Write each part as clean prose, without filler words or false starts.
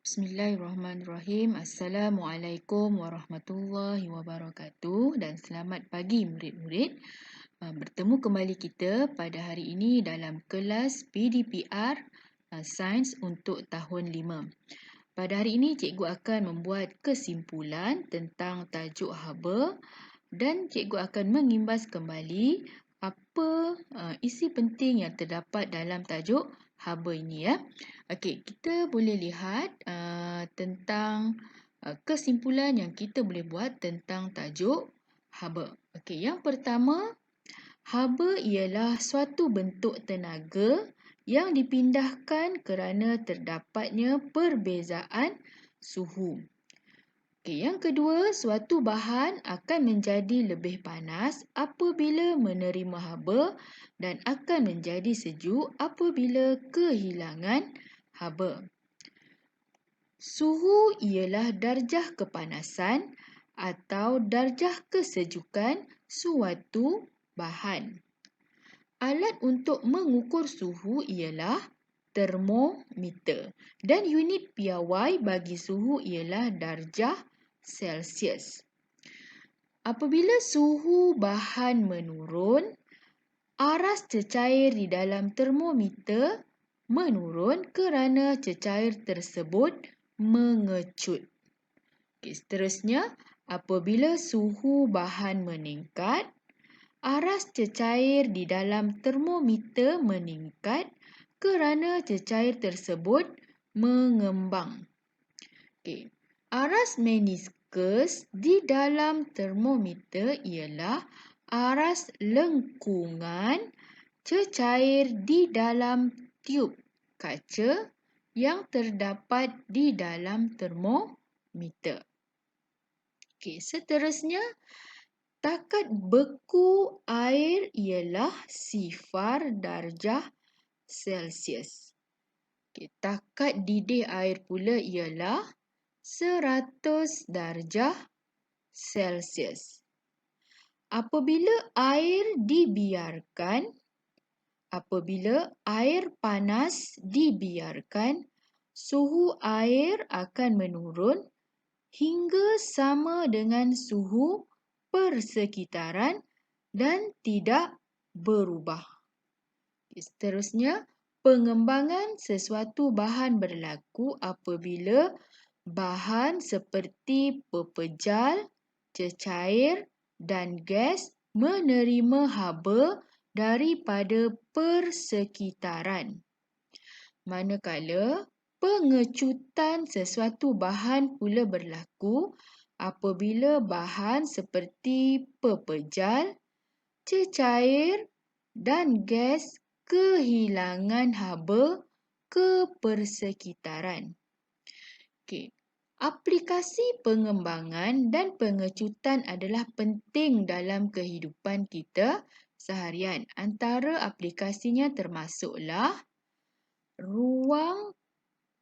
Bismillahirrahmanirrahim. Assalamualaikum warahmatullahi wabarakatuh dan selamat pagi murid-murid. Bertemu kembali kita pada hari ini dalam kelas PDPR Sains untuk tahun 5. Pada hari ini cikgu akan membuat kesimpulan tentang tajuk haba dan cikgu akan mengimbas kembali apa isi penting yang terdapat dalam tajuk haba ini ya. Okey, kita boleh lihat tentang kesimpulan yang kita boleh buat tentang tajuk haba. Okey, yang pertama, haba ialah suatu bentuk tenaga yang dipindahkan kerana terdapatnya perbezaan suhu. Okey, yang kedua, suatu bahan akan menjadi lebih panas apabila menerima haba dan akan menjadi sejuk apabila kehilangan haba. Suhu ialah darjah kepanasan atau darjah kesejukan suatu bahan. Alat untuk mengukur suhu ialah termometer dan unit piawai bagi suhu ialah darjah Celsius. Apabila suhu bahan menurun, aras cecair di dalam termometer menurun kerana cecair tersebut mengecut. Okey, seterusnya, apabila suhu bahan meningkat, aras cecair di dalam termometer meningkat kerana cecair tersebut mengembang. Okey, aras meniskus di dalam termometer ialah aras lengkungan cecair di dalam tiub kaca yang terdapat di dalam termometer. Okey, seterusnya, takat beku air ialah 0 darjah Celsius. Okey, takat didih air pula ialah 100 darjah Celsius. Apabila air panas dibiarkan, suhu air akan menurun hingga sama dengan suhu persekitaran dan tidak berubah. Seterusnya, pengembangan sesuatu bahan berlaku apabila bahan seperti pepejal, cecair dan gas menerima haba daripada persekitaran. Manakala pengecutan sesuatu bahan pula berlaku apabila bahan seperti pepejal, cecair dan gas kehilangan haba ke persekitaran. Okey, aplikasi pengembangan dan pengecutan adalah penting dalam kehidupan kita seharian. Antara aplikasinya termasuklah ruang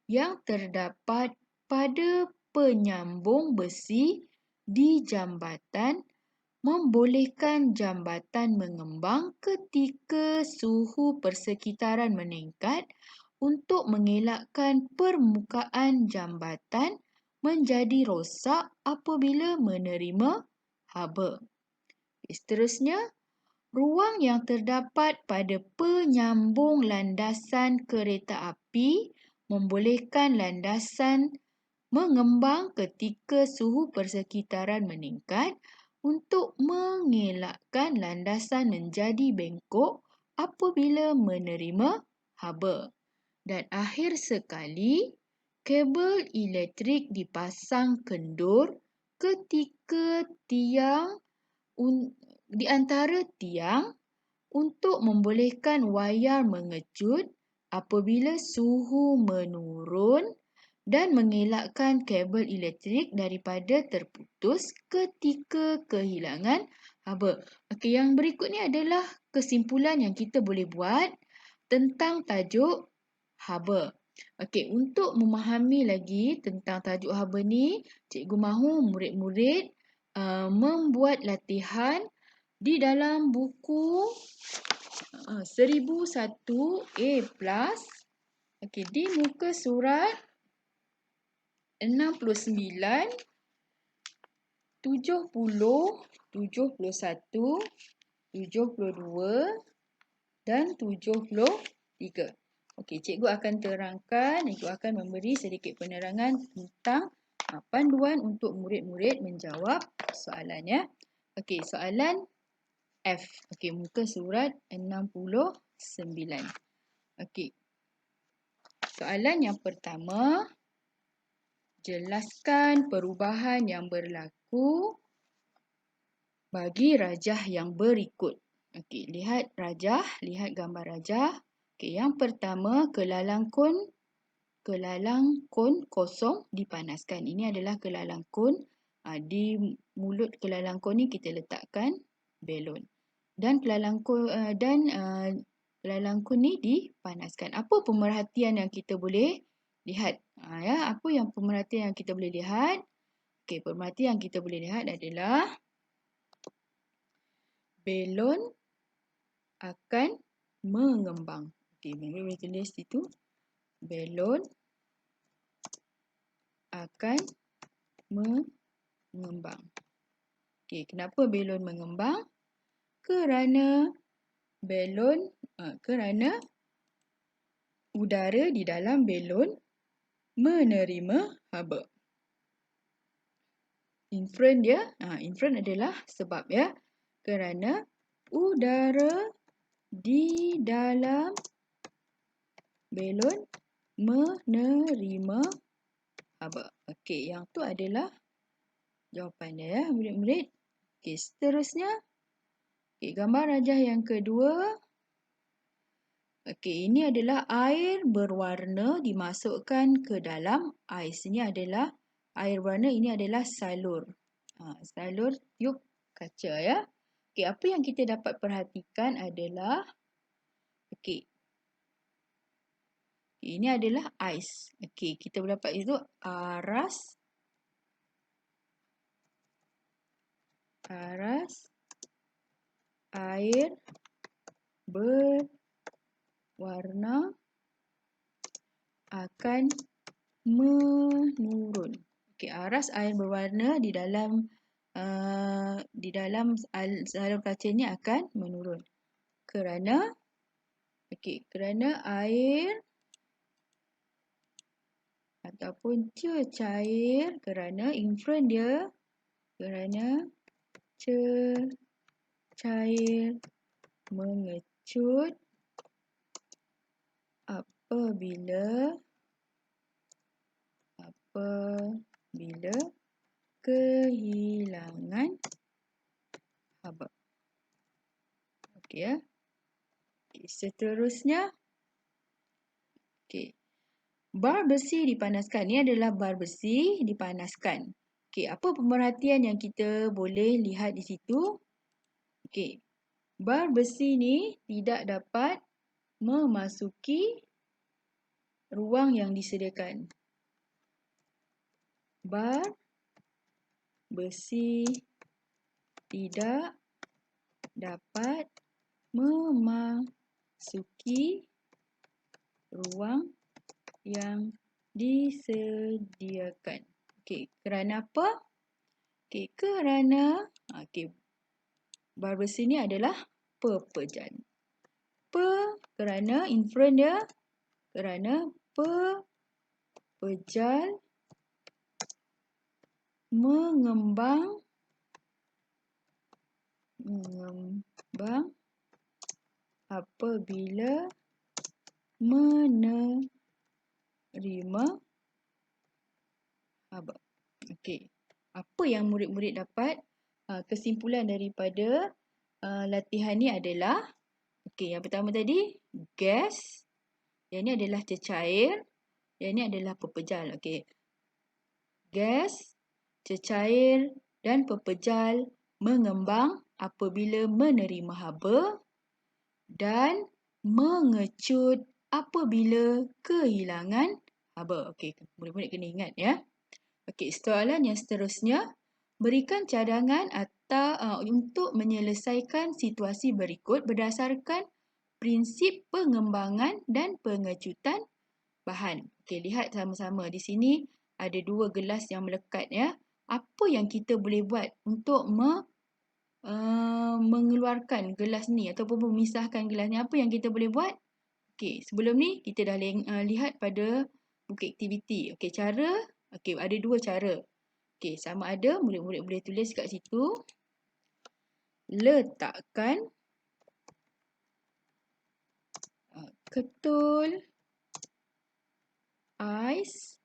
yang terdapat pada penyambung besi di jambatan membolehkan jambatan mengembang ketika suhu persekitaran meningkat untuk mengelakkan permukaan jambatan menjadi rosak apabila menerima haba. Seterusnya, ruang yang terdapat pada penyambung landasan kereta api membolehkan landasan mengembang ketika suhu persekitaran meningkat untuk mengelakkan landasan menjadi bengkok apabila menerima haba. Dan akhir sekali, kabel elektrik dipasang kendur ketika di antara tiang untuk membolehkan wayar mengecut apabila suhu menurun dan mengelakkan kabel elektrik daripada terputus ketika kehilangan haba. Okey, yang berikut ni adalah kesimpulan yang kita boleh buat tentang tajuk haba. Okey, untuk memahami lagi tentang tajuk haba ni, cikgu mahu murid-murid membuat latihan di dalam buku 1001 A+. Okey, di muka surat 69, 70, 71, 72 dan 73. Okey, cikgu akan terangkan, cikgu akan memberi sedikit penerangan tentang panduan untuk murid-murid menjawab soalannya. Okey, soalan F. Okey, muka surat 69. Okey. Soalan yang pertama, jelaskan perubahan yang berlaku bagi rajah yang berikut. Okey, lihat rajah, lihat gambar rajah. Okey, yang pertama, kelalang kon kosong dipanaskan. Ini adalah kelalang kon. Di mulut kelalang kon ni kita letakkan belon. Dan kelalang kon ni dipanaskan. Apa pemerhatian yang kita boleh lihat? Apa yang pemerhatian yang kita boleh lihat? Okey, pemerhatian yang kita boleh lihat adalah belon akan mengembang. Okey, boleh tulis situ. Belon akan mengembang. Okey, kenapa belon mengembang? Kerana udara di dalam belon menerima haba. Inference adalah sebab ya. Kerana udara di dalam belon menerima haba. Okey, yang tu adalah jawapan dia ya, murid-murid. Okey, seterusnya. Okey, gambar rajah yang kedua. Okey, ini adalah air berwarna dimasukkan ke dalam ais. Ini adalah air warna, ini adalah salur. Salur tiup kaca ya. Okey, apa yang kita dapat perhatikan adalah ini adalah ais. Okey, kita boleh dapat itu aras air berwarna akan menurun. Okey, aras air berwarna di dalam salur kaca ini akan menurun. Kerana air ataupun cecair, kerana inference dia, kerana cecair mengecut apabila kehilangan haba. Okey ya. Okey, seterusnya. Okey. Bar besi dipanaskan. Ini adalah bar besi dipanaskan. Okey, apa pemerhatian yang kita boleh lihat di situ? Okey. Bar besi ni tidak dapat memasuki ruang yang disediakan. Bar besi tidak dapat memasuki ruang yang disediakan. Okey, kerana apa? Okey, kerana bar besi ni adalah pepejal. Kerana inference dia, kerana pepejal mengembang apabila menerima haba. Okey. Apa yang murid-murid dapat? Kesimpulan daripada latihan ni adalah, yang pertama tadi gas, yang ni adalah cecair, yang ni adalah pepejal. Okey. Gas, cecair dan pepejal mengembang apabila menerima haba dan mengecut apabila kehilangan haba. Okey, murid-murid kena ingat ya. Okey, soalan yang seterusnya, berikan cadangan atau untuk menyelesaikan situasi berikut berdasarkan prinsip pengembangan dan pengecutan bahan. Okey, lihat sama-sama di sini ada 2 gelas yang melekat ya. Apa yang kita boleh buat untuk mengeluarkan gelas ni ataupun memisahkan gelas ni? Apa yang kita boleh buat? Okey, sebelum ni kita dah lihat pada buku aktiviti. Okey, ada 2 cara. Okey, sama ada murid-murid boleh tulis kat situ. Letakkan ketul ais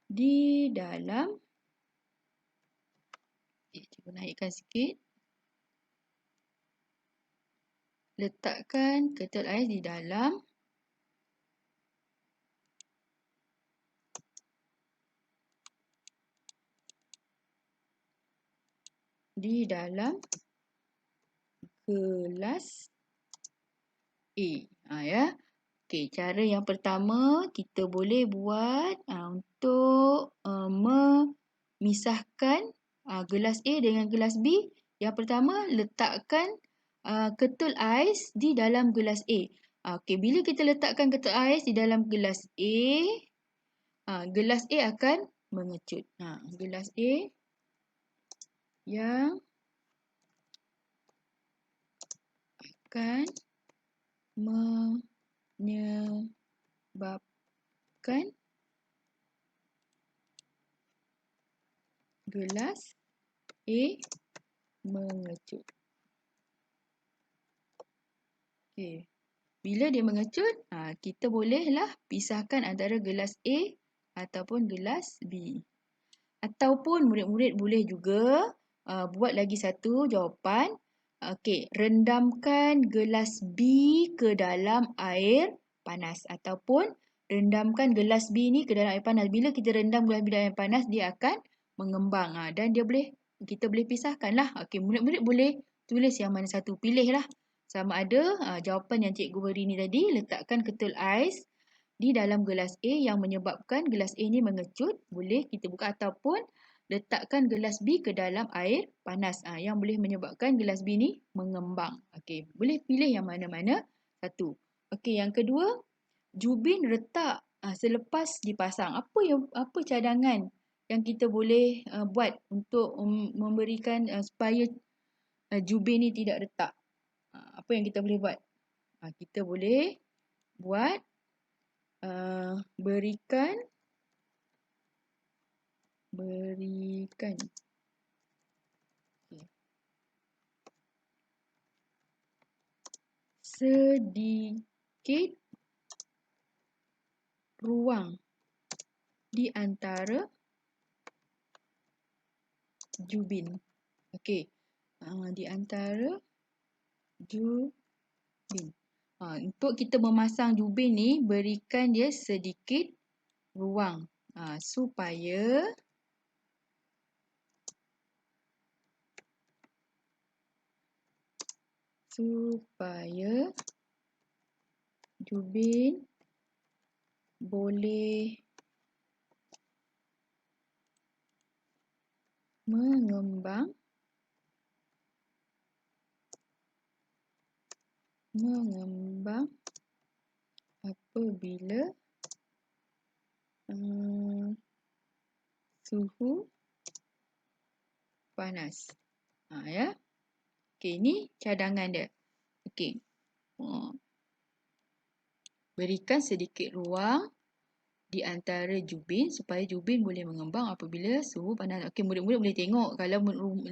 di dalam, cikgu naikkan sikit. Letakkan ketul ais di dalam gelas A. Ya. Okey, cara yang pertama kita boleh buat untuk memisahkan gelas A dengan gelas B. Yang pertama, letakkan ketul ais di dalam gelas A. Okey, bila kita letakkan ketul ais di dalam gelas A akan mengecut. Gelas A yang akan menyebabkan gelas A mengecut. Okey. Bila dia mengecut, kita bolehlah pisahkan antara gelas A ataupun gelas B. Ataupun murid-murid boleh juga buat lagi satu jawapan. Okey, rendamkan gelas B ke dalam air panas ataupun rendamkan gelas B ni ke dalam air panas. Bila kita rendam gelas B dalam air panas, dia akan mengembang dan kita boleh pisahkanlah. Okey, murid-murid boleh tulis yang mana satu, pilihlah. Sama ada jawapan yang cikgu beri ni tadi, letakkan ketul ais di dalam gelas A yang menyebabkan gelas A ni mengecut, boleh kita buka, ataupun letakkan gelas B ke dalam air panas yang boleh menyebabkan gelas B ni mengembang. Okey, boleh pilih yang mana-mana satu. Okey, yang kedua, jubin retak selepas dipasang. Apa cadangan yang kita boleh buat untuk memberikan supaya jubin ni tidak retak? Apa yang kita boleh buat? Kita boleh buat berikan sedikit ruang di antara jubin. Okey, di antara jubin. Untuk kita memasang jubin ni, berikan dia sedikit ruang supaya jubin boleh mengembang apabila suhu panas. Ya. Okey, ni cadangan dia. Okey. Berikan sedikit ruang di antara jubin supaya jubin boleh mengembang apabila suhu panas. Okey, murid-murid boleh tengok kalau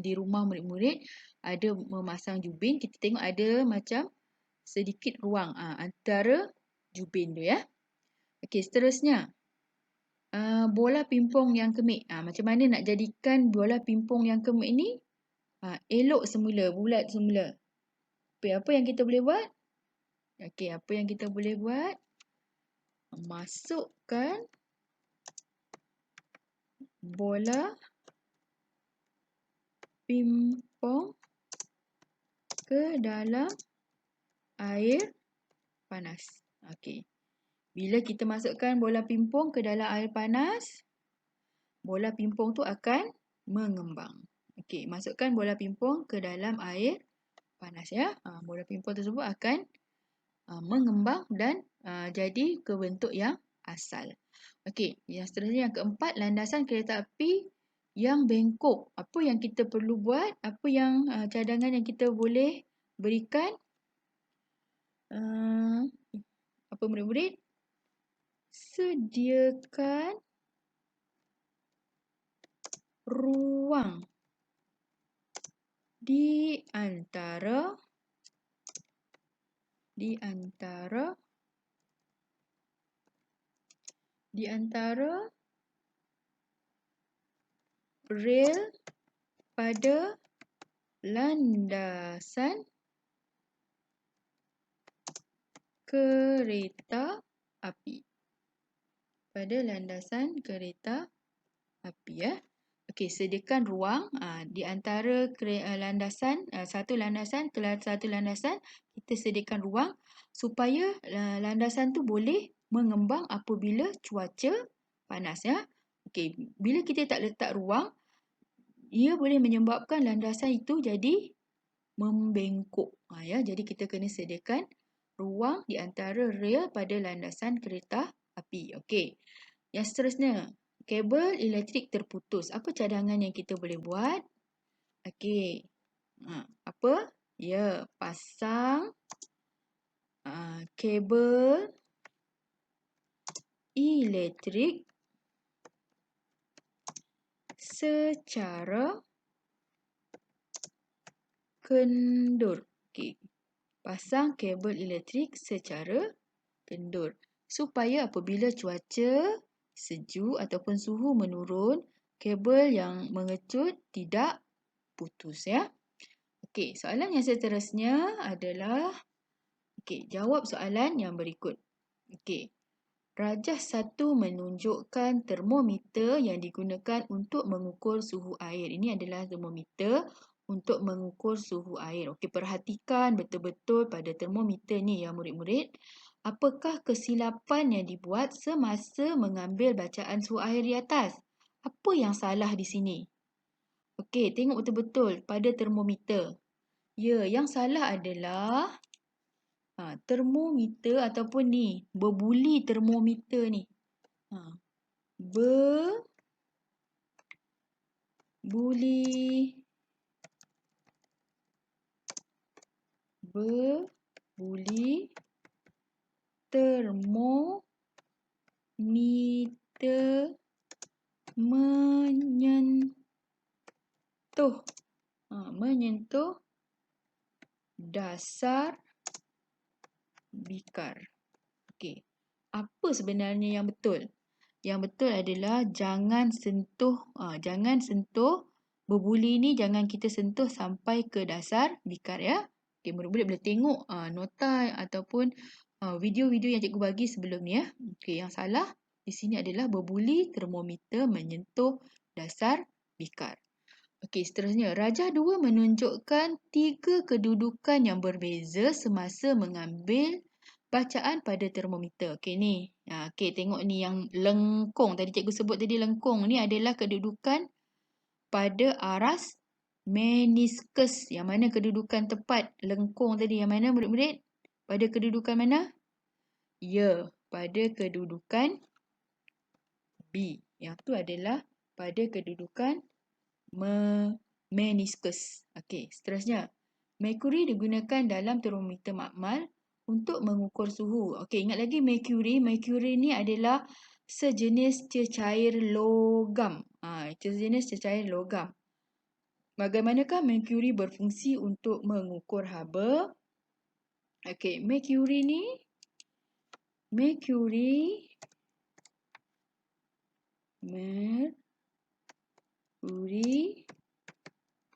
di rumah murid-murid ada memasang jubin, kita tengok ada macam sedikit ruang antara jubin tu ya. Okey, seterusnya. Bola pimpong yang kemik. Macam mana nak jadikan bola pimpong yang kemik ni elok semula, bulat semula. Apa yang kita boleh buat? Okey, apa yang kita boleh buat? Masukkan bola pimpong ke dalam air panas. Okey. Bila kita masukkan bola pimpong ke dalam air panas, bola pimpong tu akan mengembang. Okey, masukkan bola pimpong ke dalam air panas ya. Bola pimpong tersebut akan mengembang dan jadi ke bentuk yang asal. Okey, yang seterusnya yang keempat, landasan kereta api yang bengkok. Apa yang kita perlu buat? Apa yang cadangan yang kita boleh berikan? Apa murid-murid? Sediakan ruang di antara rel pada landasan kereta api. Ya. Okey, sediakan ruang di antara landasan, satu landasan ke satu landasan, kita sediakan ruang supaya landasan tu boleh mengembang apabila cuaca panas, ya. Okey, bila kita tak letak ruang, ia boleh menyebabkan landasan itu jadi membengkok. Ya, jadi kita kena sediakan ruang di antara rel pada landasan kereta api. Okey. Yang seterusnya, kabel elektrik terputus. Apa cadangan yang kita boleh buat? Okey. Apa? Ya, pasang kabel elektrik secara kendur. Okey. Pasang kabel elektrik secara kendur supaya apabila cuaca sejuk ataupun suhu menurun, kabel yang mengecut tidak putus, ya. Okey, soalan yang seterusnya adalah jawab soalan yang berikut. Okey. Rajah 1 menunjukkan termometer yang digunakan untuk mengukur suhu air. Ini adalah termometer untuk mengukur suhu air. Okey, perhatikan betul-betul pada termometer ni, ya murid-murid. Apakah kesilapan yang dibuat semasa mengambil bacaan suhu air di atas? Apa yang salah di sini? Okey, tengok betul-betul pada termometer. Ya, yang salah adalah termometer ataupun ni, berbuli termometer ni. Berbuli termometer menyentuh dasar bikar. Okey. Apa sebenarnya yang betul? Yang betul adalah jangan sentuh berbuli ni, jangan kita sentuh sampai ke dasar bikar, ya. Okey, murid-murid boleh tengok nota ataupun video-video yang cikgu bagi sebelum ni, ya. Okey, yang salah di sini adalah berbuli termometer menyentuh dasar bikar. Okey, seterusnya. Rajah 2 menunjukkan 3 kedudukan yang berbeza semasa mengambil bacaan pada termometer. Okey, ni. Okey, tengok ni yang lengkung. Tadi cikgu sebut tadi lengkung. Ni adalah kedudukan pada aras meniskus. Yang mana kedudukan tepat lengkung tadi? Yang mana murid-murid? Pada kedudukan mana? Ya, pada kedudukan B. Yang tu adalah pada kedudukan meniskus. Okey, seterusnya. Merkuri digunakan dalam termometer makmal untuk mengukur suhu. Okey, ingat lagi merkuri. Merkuri ni adalah sejenis cecair logam. Sejenis cecair logam. Bagaimanakah merkuri berfungsi untuk mengukur haba? Okey, merkuri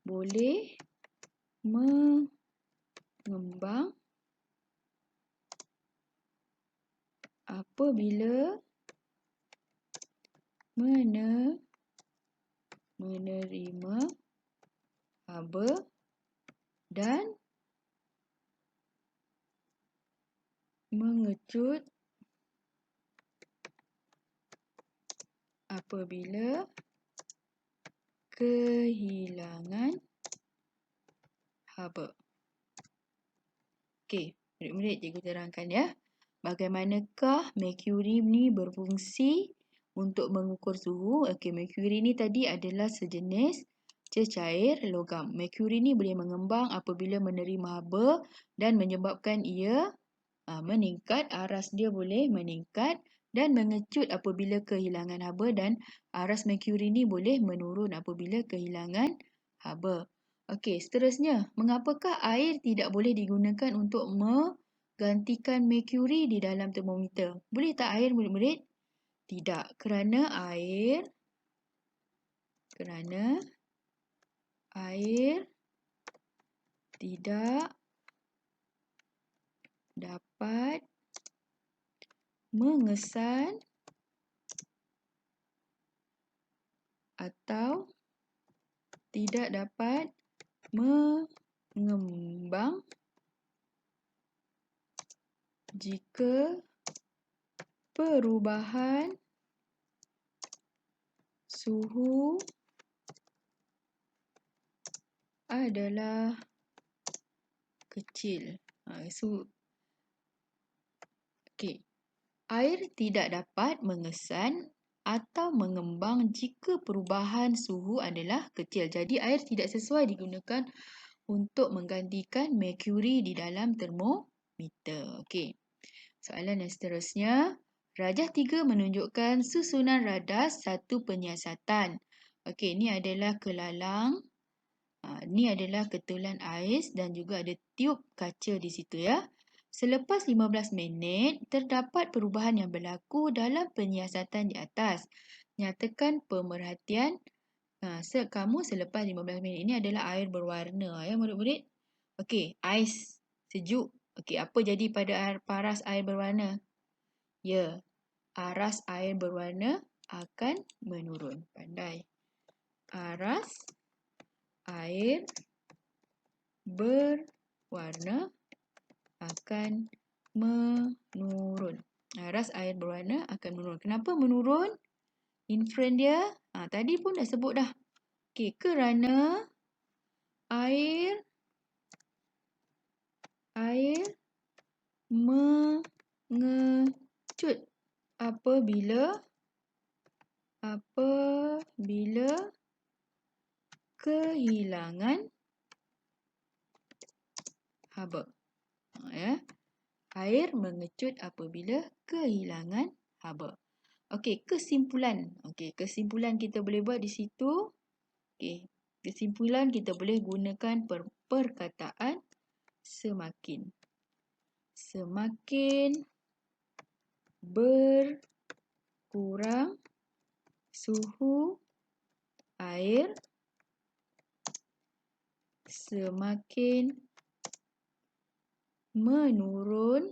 boleh mengembang apabila menerima haba dan mengecut apabila kehilangan haba. Okey, murid-murid cikgu terangkan, ya. bagaimanakah merkuri ni berfungsi untuk mengukur suhu? Okey, merkuri ni tadi adalah sejenis cecair logam. Merkuri ni boleh mengembang apabila menerima haba dan menyebabkan ia meningkat. Aras dia boleh meningkat dan mengecut apabila kehilangan haba, dan aras merkuri ni boleh menurun apabila kehilangan haba. Okey, seterusnya, mengapakah air tidak boleh digunakan untuk menggantikan merkuri di dalam termometer? Boleh tak air, murid-murid? Tidak, kerana air tidak dapat mengesan atau tidak dapat mengembang jika perubahan suhu adalah kecil. Okey. Air tidak dapat mengesan atau mengembang jika perubahan suhu adalah kecil. Jadi air tidak sesuai digunakan untuk menggantikan merkuri di dalam termometer. Okey. Soalan yang seterusnya, rajah 3 menunjukkan susunan radas satu penyiasatan. Okey, ini adalah kelalang. Ini adalah ketulan ais dan juga ada tiub kaca di situ ya. Selepas 15 minit, terdapat perubahan yang berlaku dalam penyiasatan di atas. Nyatakan pemerhatian kamu selepas 15 minit. Ini adalah air berwarna ya murid-murid. Okey, ais sejuk. Okey, apa jadi pada paras air berwarna? Ya, aras air berwarna akan menurun. Pandai. Aras air berwarna akan menurun. Aras air berwarna akan menurun. Kenapa menurun? Inference dia, tadi pun dah sebut dah. Okey, kerana air mengecut apabila kehilangan haba. Ya. Air mengecut apabila kehilangan haba. Okey, kesimpulan. Okey, kesimpulan kita boleh buat di situ. Okey, kesimpulan kita boleh gunakan perkataan semakin. Semakin berkurang suhu air, semakin menurun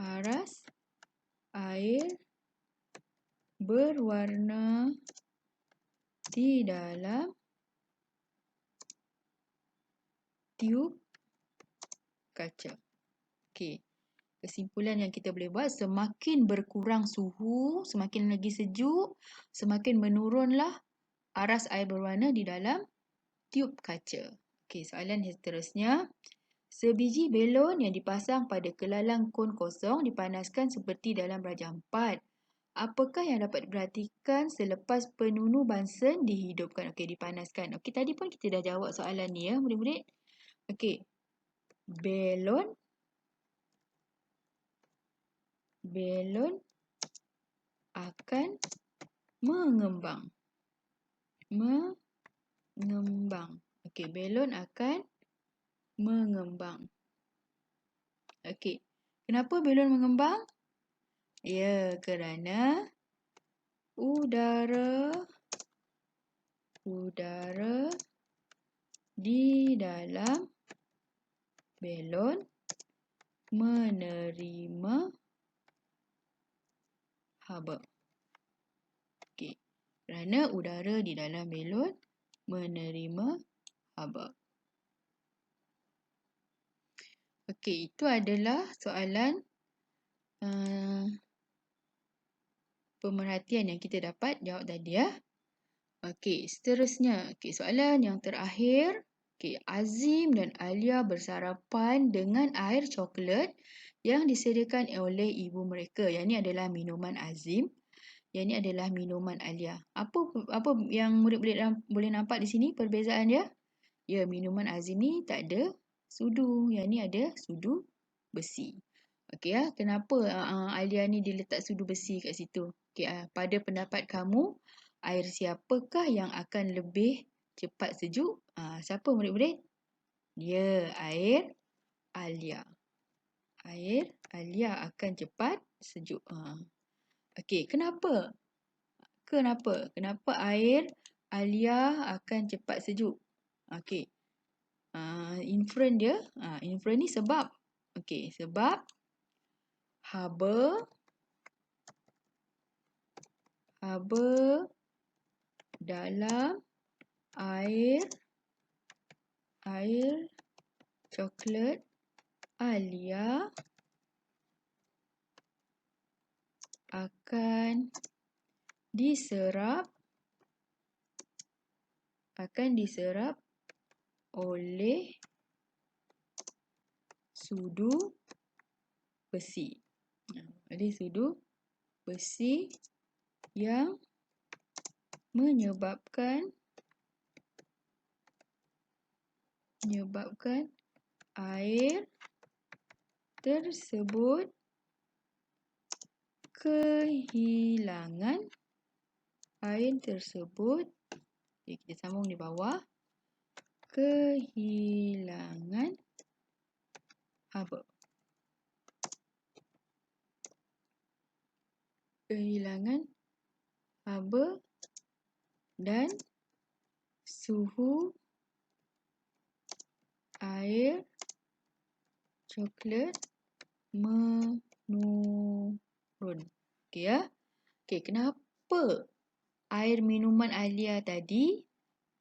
aras air berwarna di dalam tiub kaca. Okey. Kesimpulan yang kita boleh buat, semakin berkurang suhu, semakin lagi sejuk, semakin menurunlah aras air berwarna di dalam tiub kaca. Okey, soalan yang seterusnya. Sebiji belon yang dipasang pada kelalang kon kosong dipanaskan seperti dalam rajah 4. Apakah yang dapat diperhatikan selepas penunu Bunsen dihidupkan? Okey, dipanaskan. Okey, tadi pun kita dah jawab soalan ni ya, murid-murid. Okey. Belon akan mengembang. Okey, belon akan mengembang. Okey. Kenapa belon mengembang? Ya, kerana udara di dalam belon menerima haba. Okey. Kerana udara di dalam belon menerima haba. Okey, itu adalah soalan pemerhatian yang kita dapat jawab tadi ya. Okey, seterusnya. Okey, soalan yang terakhir. Okey, Azim dan Alia bersarapan dengan air coklat yang disediakan oleh ibu mereka. Yang ini adalah minuman Azim. Yang ini adalah minuman Alia. Apa yang murid-murid boleh nampak di sini perbezaan dia? Ya, minuman Azim ni tak ada sudu. Yang ni ada sudu besi. Okey ya, kenapa Alia ni diletak sudu besi kat situ? Okey, pada pendapat kamu, air siapakah yang akan lebih cepat sejuk? Siapa murid-murid? Ya, air Alia. Air Alia akan cepat sejuk. Okey, kenapa? Kenapa air Alia akan cepat sejuk? Okey. Inferen dia, inferen ni sebab. Okey, sebab haba dalam air coklat Alia akan diserap oleh sudu besi. Oleh sudu besi yang menyebabkan air tersebut kehilangan kita sambung di bawah, kehilangan haba. Dan suhu air coklat menurun. Okey ya. Okey, kenapa air minuman Alia tadi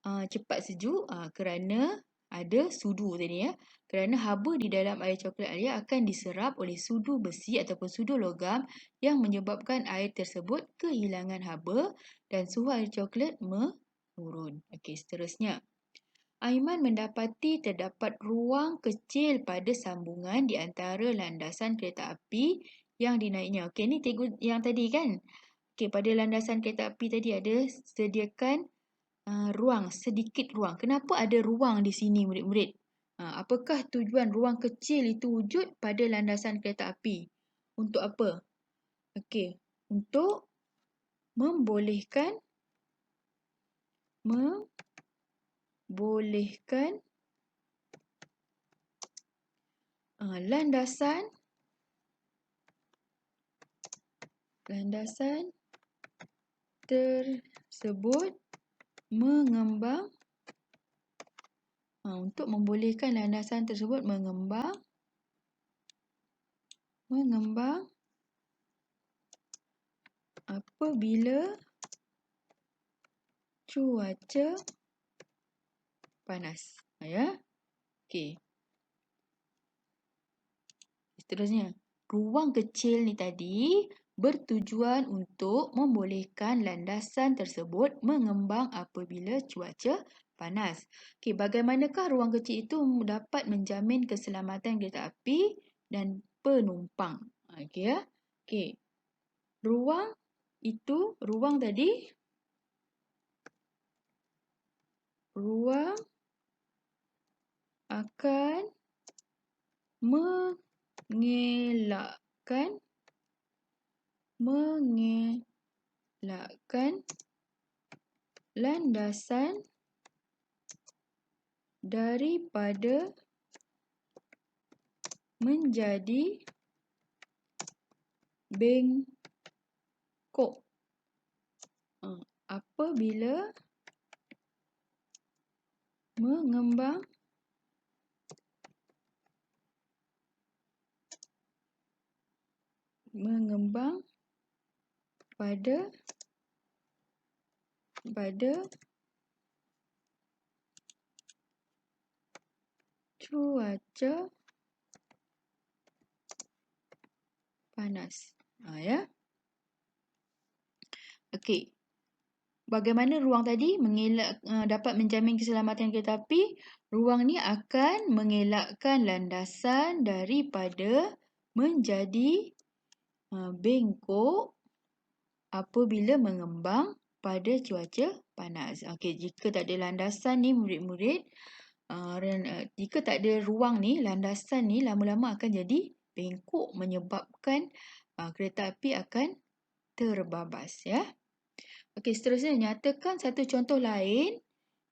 cepat sejuk? Kerana ada sudu tadi ya. Kerana haba di dalam air coklat Alia akan diserap oleh sudu besi ataupun sudu logam yang menyebabkan air tersebut kehilangan haba dan suhu air coklat menurun. Okey, seterusnya. Aiman mendapati terdapat ruang kecil pada sambungan di antara landasan kereta api yang dinaiknya. Okey, ni cikgu yang tadi kan? Okey, pada landasan kereta api tadi ada sediakan sedikit ruang. Kenapa ada ruang di sini murid-murid? Apakah tujuan ruang kecil itu wujud pada landasan kereta api? Untuk apa? Okey, untuk membolehkan landasan tersebut mengembang. Untuk membolehkan landasan tersebut mengembang apabila cuaca panas. Ya. Okey. Seterusnya, ruang kecil ni tadi bertujuan untuk membolehkan landasan tersebut mengembang apabila cuaca panas. Okey, bagaimanakah ruang kecil itu dapat menjamin keselamatan kereta api dan penumpang? Okey ya. Okey. Ruang akan mengelakkan landasan daripada menjadi bengkok apabila mengembang pada cuaca panas. Ya. Okey. Bagaimana ruang tadi dapat menjamin keselamatan kereta api? Ruang ni akan mengelakkan landasan daripada menjadi bengkok apabila mengembang pada cuaca panas. Okey, jika tak ada landasan ni murid-murid, jika tak ada ruang ni, landasan ni lama-lama akan jadi bengkok menyebabkan kereta api akan terbabas, ya. Okey, seterusnya nyatakan satu contoh lain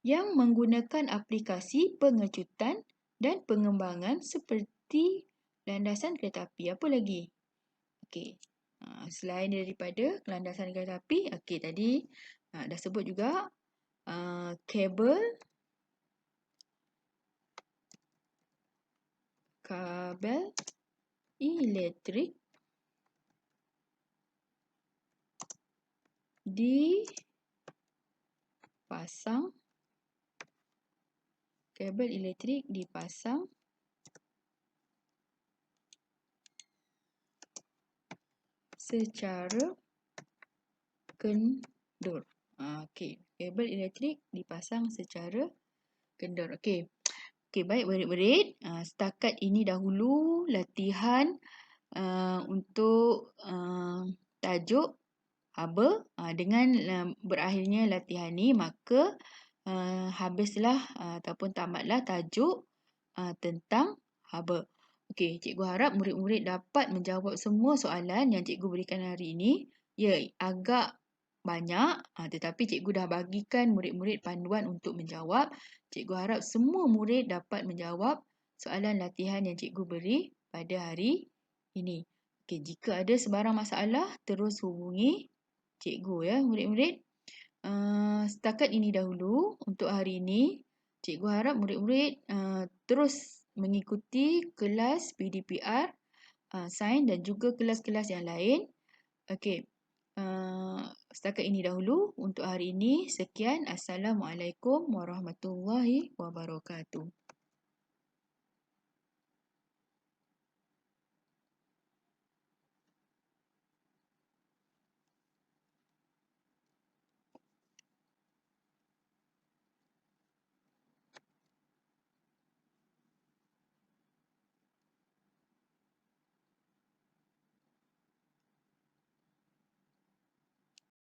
yang menggunakan aplikasi pengecutan dan pengembangan seperti landasan kereta api. Apa lagi? Okey. Selain daripada landasan kereta api, okey tadi dah sebut juga kabel elektrik dipasang secara kendur. Okey, kabel elektrik dipasang secara kendur. Okey. Okey, baik murid-murid. Setakat ini dahulu latihan untuk tajuk haba. Dengan berakhirnya latihan ni, maka habislah ataupun tamatlah tajuk tentang haba. Okey, cikgu harap murid-murid dapat menjawab semua soalan yang cikgu berikan hari ini. Ya, agak banyak, tetapi cikgu dah bagikan murid-murid panduan untuk menjawab. Cikgu harap semua murid dapat menjawab soalan latihan yang cikgu beri pada hari ini. Okey, jika ada sebarang masalah, terus hubungi cikgu, ya murid-murid. Setakat ini dahulu untuk hari ini. Cikgu harap murid-murid terus mengikuti kelas PDPR, sains dan juga kelas-kelas yang lain. Okey. Setakat ini dahulu untuk hari ini. Sekian. Assalamualaikum warahmatullahi wabarakatuh.